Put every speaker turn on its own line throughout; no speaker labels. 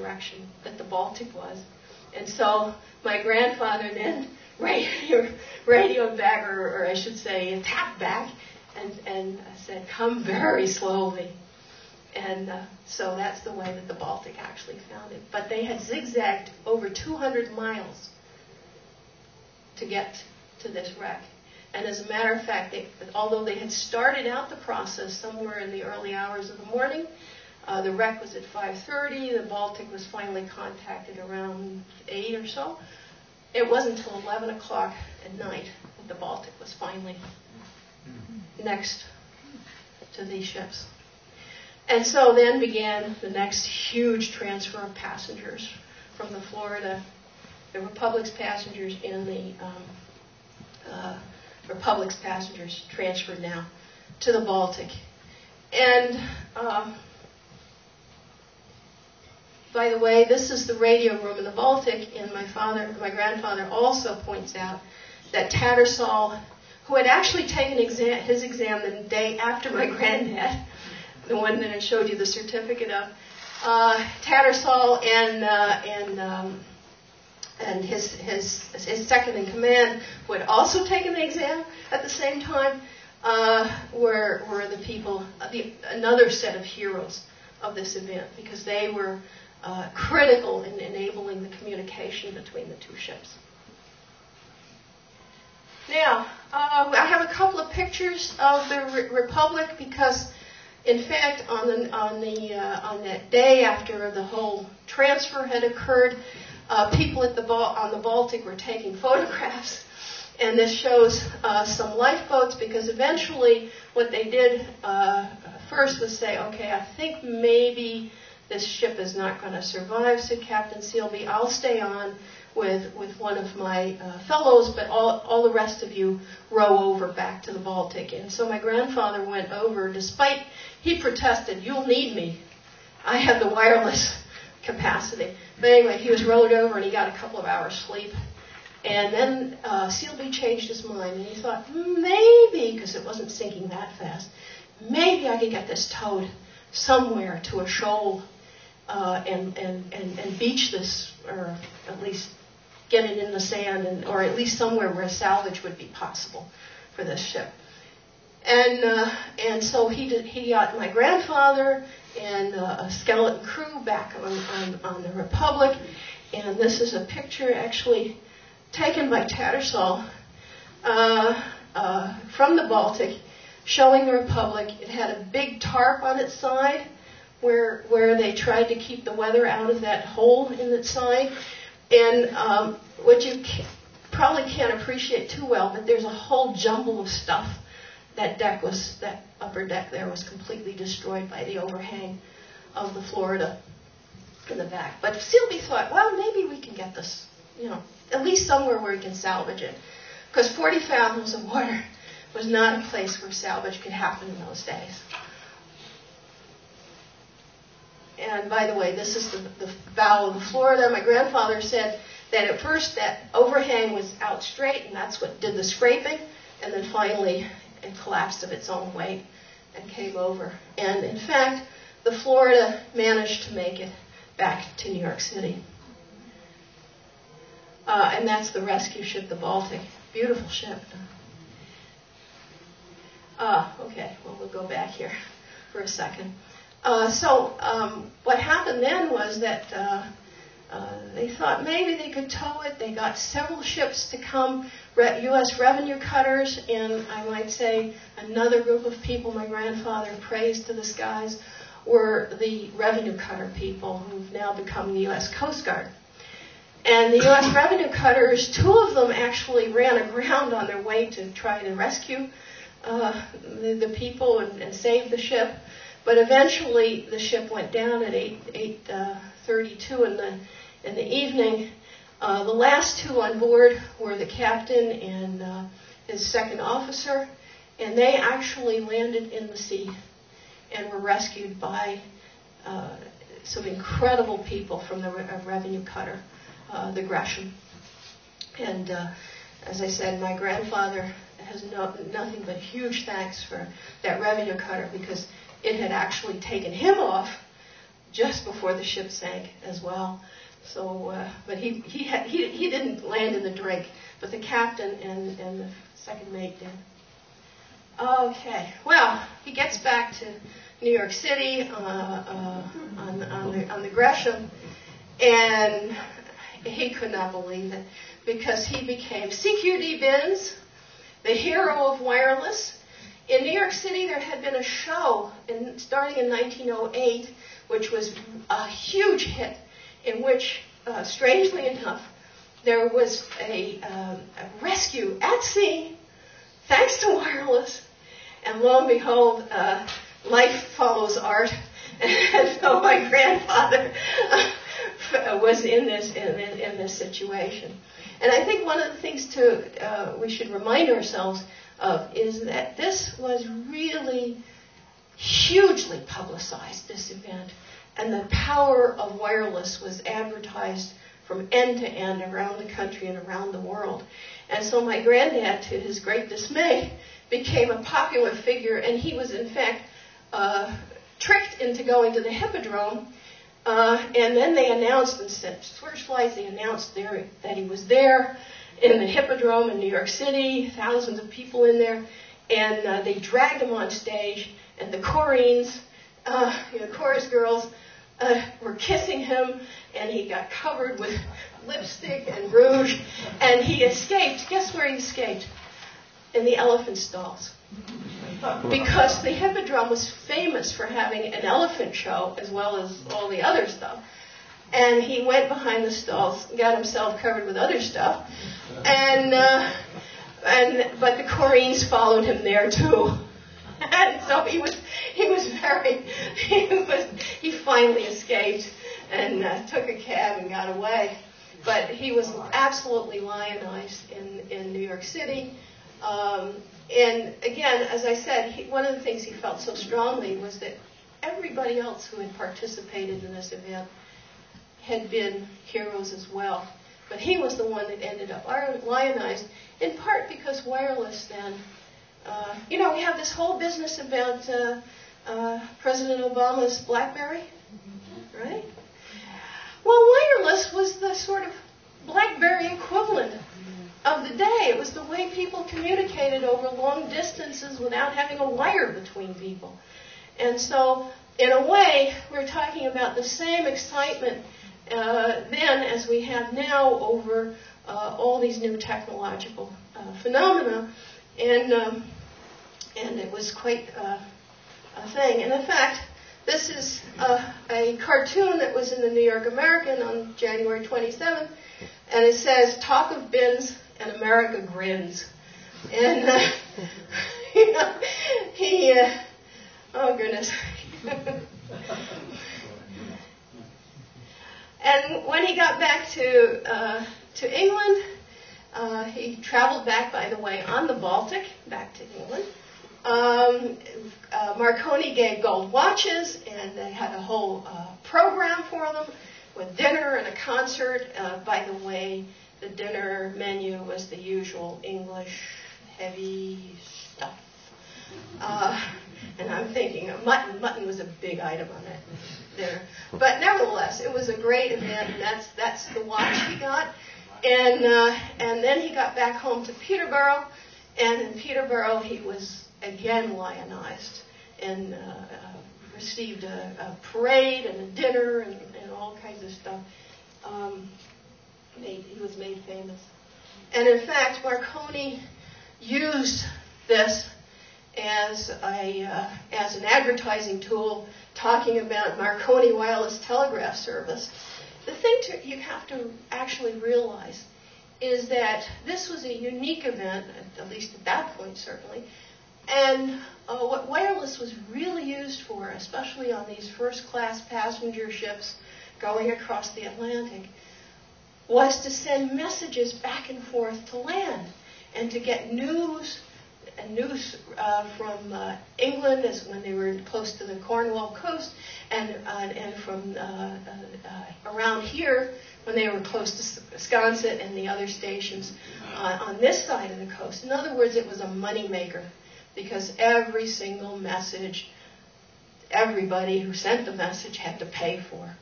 direction that the Baltic was. And so my grandfather then radioed back, or I should say tapped back, and said, "Come very slowly." And so that's the way that the Baltic actually found it. But they had zigzagged over 200 miles to get to this wreck. And as a matter of fact, although they had started out the process somewhere in the early hours of the morning, the wreck was at 5:30. The Baltic was finally contacted around 8 or so. It wasn't until 11 o'clock at night that the Baltic was finally next to these ships. And so then began the next huge transfer of passengers from the Florida, the Republic's passengers and the Republic's passengers transferred now to the Baltic. And by the way, this is the radio room in the Baltic, and my grandfather also points out that Tattersall, who had actually taken his exam the day after my granddad, the one that I showed you the certificate of, Tattersall and his second in command, who had also taken the exam at the same time, were the people, another set of heroes of this event, because they were critical in enabling the communication between the two ships. Now, I have a couple of pictures of the Republic because, in fact, on that day after the whole transfer had occurred, people on the Baltic were taking photographs, and this shows some lifeboats, because eventually what they did first was say, okay, I think maybe this ship is not going to survive, said Captain Sealby. I'll stay on with one of my fellows, but all the rest of you row over back to the Baltic. And so my grandfather went over, despite he protested, "You'll need me. I have the wireless capacity." But anyway, he was rowed over and he got a couple of hours sleep. And then Sealby changed his mind, and he thought, maybe, because it wasn't sinking that fast, maybe I could get this towed somewhere to a shoal and beach this, or at least get it in the sand, or at least somewhere where salvage would be possible for this ship. And so he got my grandfather and a skeleton crew back on the Republic. And this is a picture actually taken by Tattersall from the Baltic, showing the Republic. It had a big tarp on its side where they tried to keep the weather out of that hole in its side. And what you probably can't appreciate too well, but there's a whole jumble of stuff. That upper deck there was completely destroyed by the overhang of the Florida in the back. But Sealby thought, well, maybe we can get this, at least somewhere where we can salvage it. Because 40 fathoms of water was not a place where salvage could happen in those days. And by the way, this is the bow of the Florida. My grandfather said that at first that overhang was out straight, and that's what did the scraping, and then finally it collapsed of its own weight and came over. And in fact, the Florida managed to make it back to New York City. And that's the rescue ship, the Baltic. Beautiful ship. Okay, well, we'll go back here for a second. So what happened then was that they thought maybe they could tow it. They got several ships to come, U.S. revenue cutters, and I might say another group of people my grandfather praised to the skies were the revenue cutter people who've now become the U.S. Coast Guard. And the U.S. revenue cutters, two of them actually ran aground on their way to try to rescue the people and save the ship. But eventually the ship went down at 8:32 in the evening. The last two on board were the captain and his second officer, and they actually landed in the sea and were rescued by some incredible people from the revenue cutter, the Gresham. And as I said, my grandfather has nothing but huge thanks for that revenue cutter, because it had actually taken him off just before the ship sank as well. So, but he didn't land in the drink, but the captain and the second mate did. Okay, well, he gets back to New York City on the Gresham, and he could not believe it, because he became CQD Binns, the hero of wireless. In New York City, there had been a show starting in 1908, which was a huge hit, in which, strangely enough, there was a rescue at sea, thanks to wireless, and lo and behold, life follows art, and so my grandfather was in this situation. And I think one of the things we should remind ourselves of is that this was really hugely publicized, this event, and the power of wireless was advertised from end to end around the country and around the world. And so my granddad, to his great dismay, became a popular figure, and he was in fact tricked into going to the Hippodrome, and then they announced, instead of first flights, they announced there that he was there in the Hippodrome in New York City, thousands of people in there, and they dragged him on stage, and the chorines, chorus girls, were kissing him, and he got covered with lipstick and rouge, and he escaped. Guess where he escaped? In the elephant stalls. Because the Hippodrome was famous for having an elephant show as well as all the other stuff. And he went behind the stalls, got himself covered with other stuff, but the chorines followed him there too. And so he finally escaped and took a cab and got away. But he was absolutely lionized in New York City. And again, as I said, one of the things he felt so strongly was that everybody else who had participated in this event had been heroes as well. But he was the one that ended up lionized, in part because wireless then, we have this whole business about President Obama's BlackBerry, right? Well, wireless was the sort of BlackBerry equivalent of the day. It was the way people communicated over long distances without having a wire between people. And so, in a way, we're talking about the same excitement then as we have now over all these new technological phenomena. And it was quite a thing. And in fact, this is a cartoon that was in the New York American on January 27th, and it says, "Talk of Binns and America grins." And, oh goodness. And when he got back to England, he traveled back, by the way, on the Baltic, back to England. Marconi gave gold watches, and they had a whole program for them with dinner and a concert. By the way, the dinner menu was the usual English heavy stuff. And I'm thinking of mutton. Mutton was a big item on that dinner. But nevertheless, it was a great event, and that's the watch he got. And then he got back home to Peterborough, and in Peterborough he was again lionized and received a parade and a dinner and all kinds of stuff. He was made famous. And in fact, Marconi used this as an advertising tool, talking about Marconi Wireless Telegraph Service. The thing you have to actually realize is that this was a unique event, at least at that point certainly, and what wireless was really used for, especially on these first-class passenger ships going across the Atlantic, was to send messages back and forth to land and to get news from England, as when they were close to the Cornwall coast, and from around here when they were close to Sconset and the other stations on this side of the coast. In other words, it was a moneymaker, because every single message everybody who sent the message had to pay for.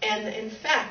And in fact,